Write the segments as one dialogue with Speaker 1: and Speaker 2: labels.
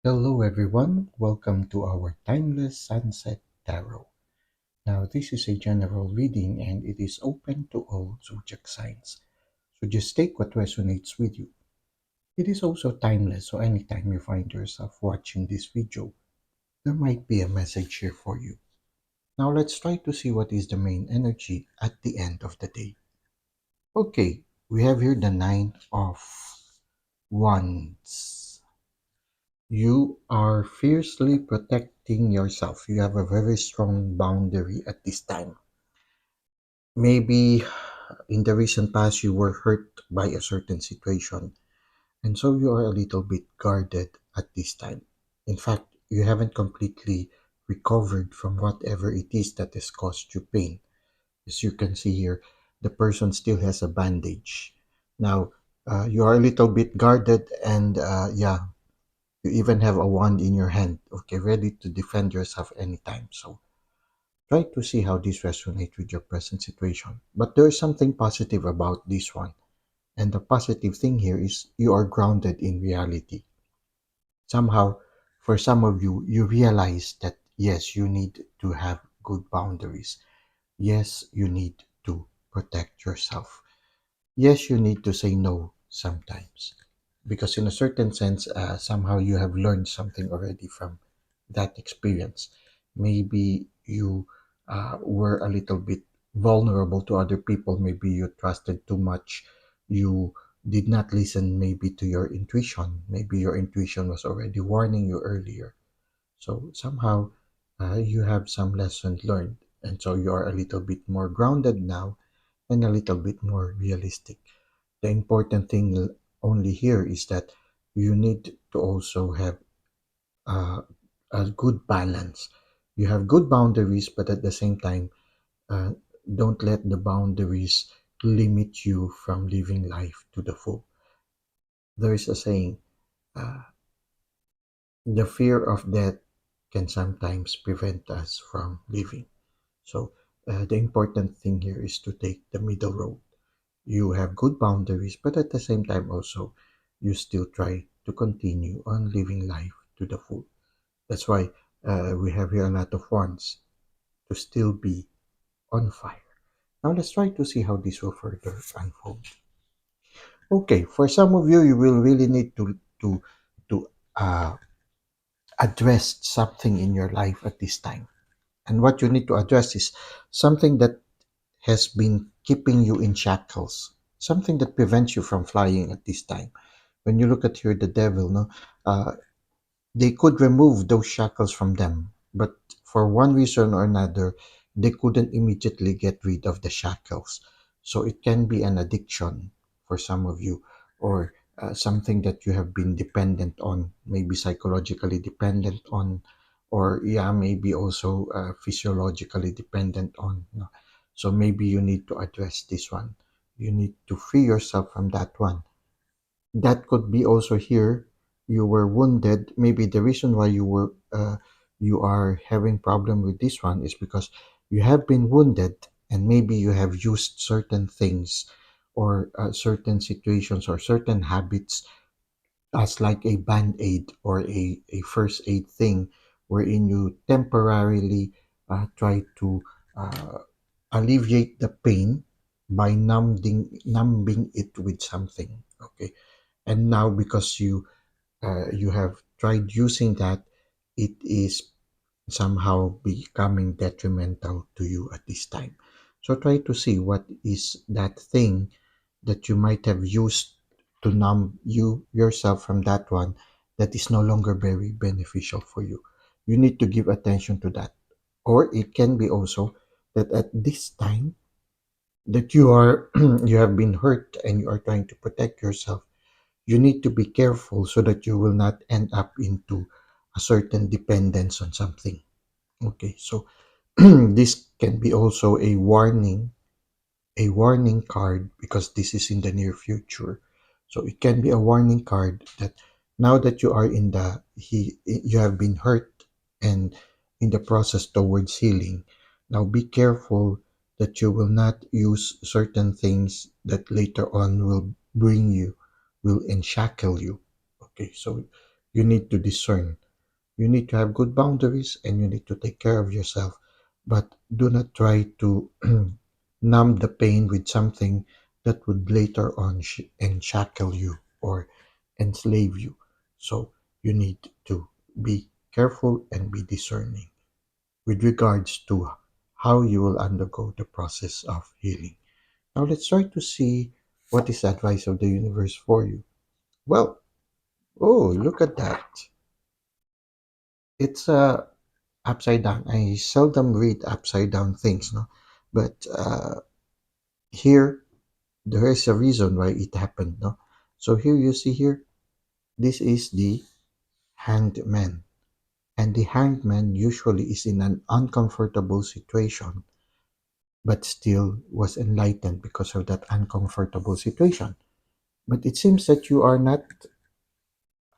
Speaker 1: Hello everyone, welcome to our Timeless Sunset Tarot. Now this is a general reading and it is open to all zodiac signs. So just take what resonates with you. It is also timeless, so anytime you find yourself watching this video, there might be a message here for you. Now let's try to see what is the main energy at the end of the day. Okay, we have here the Nine of Wands. You are fiercely protecting yourself. You have a very strong boundary at this time. Maybe in the recent past you were hurt by a certain situation, and so you are a little bit guarded at this time. In fact, you haven't completely recovered from whatever it is that has caused you pain. As you can see here, the person still has a bandage. Now, you are a little bit guarded, and yeah, you even have a wand in your hand, okay, ready to defend yourself anytime. So try to see how this resonates with your present situation. But there is something positive about this one. And the positive thing here is you are grounded in reality. Somehow, for some of you, you realize that yes, you need to have good boundaries. Yes, you need to protect yourself. Yes, you need to say no sometimes. Because in a certain sense, somehow you have learned something already from that experience. Maybe you were a little bit vulnerable to other people. Maybe you trusted too much. You did not listen maybe to your intuition. Maybe your intuition was already warning you earlier. So somehow you have some lessons learned. And so you are a little bit more grounded now and a little bit more realistic. The important thing only here is that you need to also have uh, a good balance. You have good boundaries, but at the same time, uh, don't let the boundaries limit you from living life to the full. There is a saying, uh, the fear of death can sometimes prevent us from living. So the important thing here is to take the middle road. You have good boundaries, but at the same time also, you still try to continue on living life to the full. That's why we have here a lot of wands to still be on fire. Now let's try to see how this will further unfold. Okay, for some of you, you will really need to uh, address something in your life at this time. And what you need to address is something that has been keeping you in shackles, something that prevents you from flying at this time. When you look at here, the devil, no, they could remove those shackles from them, but for one reason or another, they couldn't immediately get rid of the shackles. So it can be an addiction for some of you, or something that you have been dependent on, maybe psychologically dependent on, or yeah, maybe also physiologically dependent on. No? So maybe you need to address this one. You need to free yourself from that one. That could be also here, you were wounded. Maybe the reason why you are having problem with this one is because you have been wounded, and maybe you have used certain things, or certain situations or certain habits as like a band-aid or a first aid thing, wherein you temporarily try to uh, alleviate the pain by numbing it with something. Okay, and now because you have tried using that, it is somehow becoming detrimental to you at this time. So try to see what is that thing that you might have used to numb you yourself from that one, that is no longer very beneficial for you. You need to give attention to that. Or it can be also that at this time that you are you have been hurt and you are trying to protect yourself, you need to be careful so that you will not end up into a certain dependence on something. Okay, so this can be also a warning card, because this is in the near future. So it can be a warning card that now that you are in you have been hurt and in the process towards healing. Now be careful that you will not use certain things that later on will bring you, will enshackle you. Okay, so You need to discern. You need to have good boundaries and you need to take care of yourself. But do not try to numb the pain with something that would later on shackle you or enslave you. So you need to be careful and be discerning with regards to how you will undergo the process of healing. Now let's try to see what is the advice of the universe for you. Well, oh, look at that. It's upside down. I seldom read upside down things, no, but here there is a reason why it happened, no. So here you see here, this is the hanged man, and the hanged man usually is in an uncomfortable situation, but still was enlightened because of that uncomfortable situation. But it seems that you are not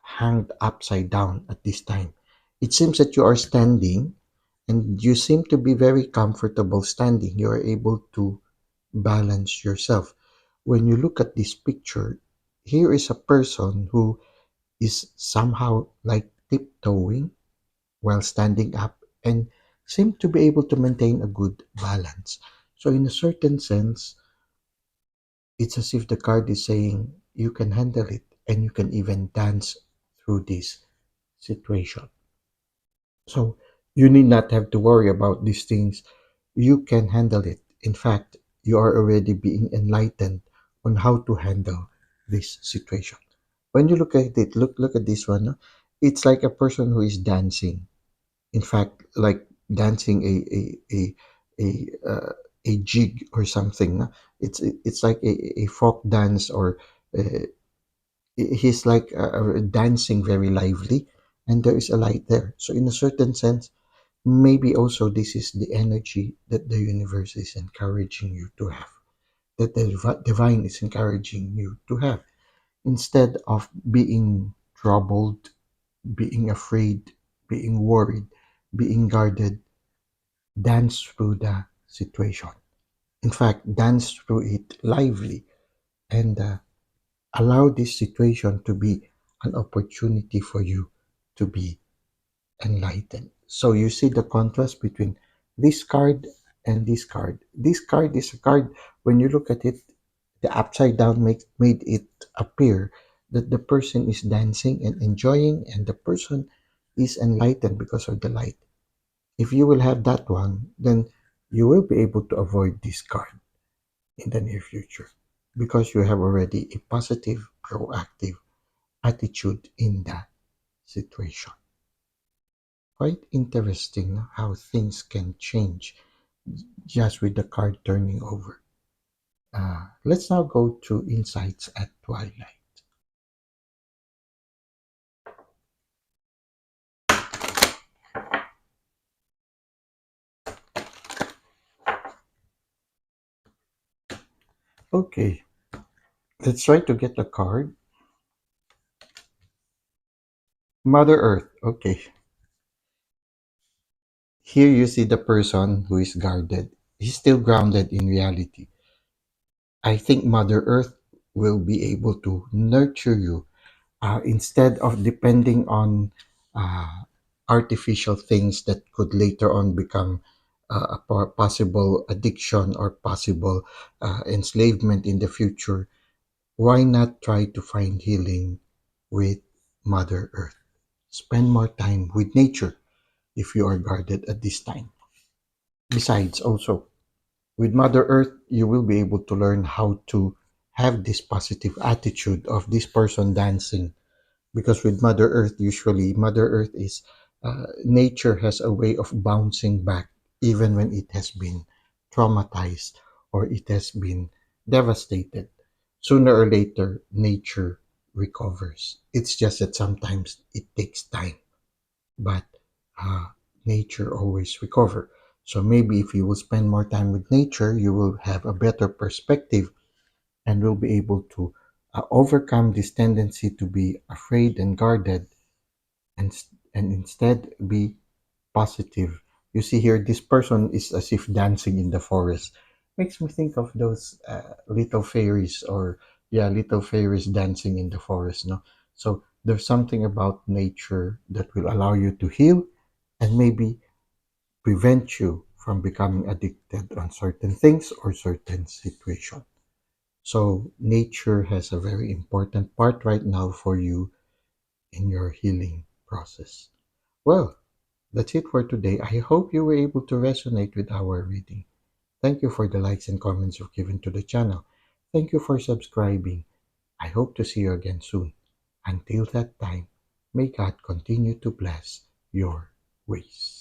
Speaker 1: hanged upside down at this time. It seems that you are standing and you seem to be very comfortable standing. You are able to balance yourself. When you look at this picture, here is a person who is somehow like tiptoeing while standing up and seem to be able to maintain a good balance. So, in a certain sense, it's as if the card is saying you can handle it and you can even dance through this situation. So you need not have to worry about these things. You can handle it. In fact, you are already being enlightened on how to handle this situation. When you look at it, look at this one. No? It's like a person who is dancing. In fact, like dancing a jig or something. No? It's like a folk dance or uh, he's like dancing very lively, and there is a light there. So in a certain sense, maybe also this is the energy that the universe is encouraging you to have, that the divine is encouraging you to have. Instead of being troubled, being afraid, being worried, being guarded, dance through the situation. In fact, dance through it lively and allow this situation to be an opportunity for you to be enlightened. So you see the contrast between this card and this card. This card is a card, when you look at it, the upside down made it appear that the person is dancing and enjoying, and the person is enlightened because of the light. If you will have that one, then you will be able to avoid this card in the near future because you have already a positive, proactive attitude in that situation. Quite interesting how things can change just with the card turning over. Let's now go to insights at twilight. Okay, let's try to get the card. Mother Earth. Okay, here you see the person who is guarded. He's still grounded in reality. I think Mother Earth will be able to nurture you instead of depending on uh, artificial things that could later on become a possible addiction or possible enslavement in the future. Why not try to find healing with Mother Earth? Spend more time with nature if you are guarded at this time. Besides, also, with Mother Earth, you will be able to learn how to have this positive attitude of this person dancing, because with Mother Earth, usually Mother Earth is nature has a way of bouncing back even when it has been traumatized or it has been devastated. Sooner or later, nature recovers. It's just that sometimes it takes time, but uh, nature always recover. So maybe if you will spend more time with nature, you will have a better perspective and will be able to overcome this tendency to be afraid and guarded, and and instead be positive. You see here, this person is as if dancing in the forest. Makes me think of those little fairies, or yeah, little fairies dancing in the forest. No, so There's something about nature that will allow you to heal and maybe prevent you from becoming addicted on certain things or certain situations. So nature has a very important part right now for you in your healing process. Well, that's it for today. I hope you were able to resonate with our reading. Thank you for the likes and comments you've given to the channel. Thank you for subscribing. I hope to see you again soon. Until that time, may God continue to bless your ways.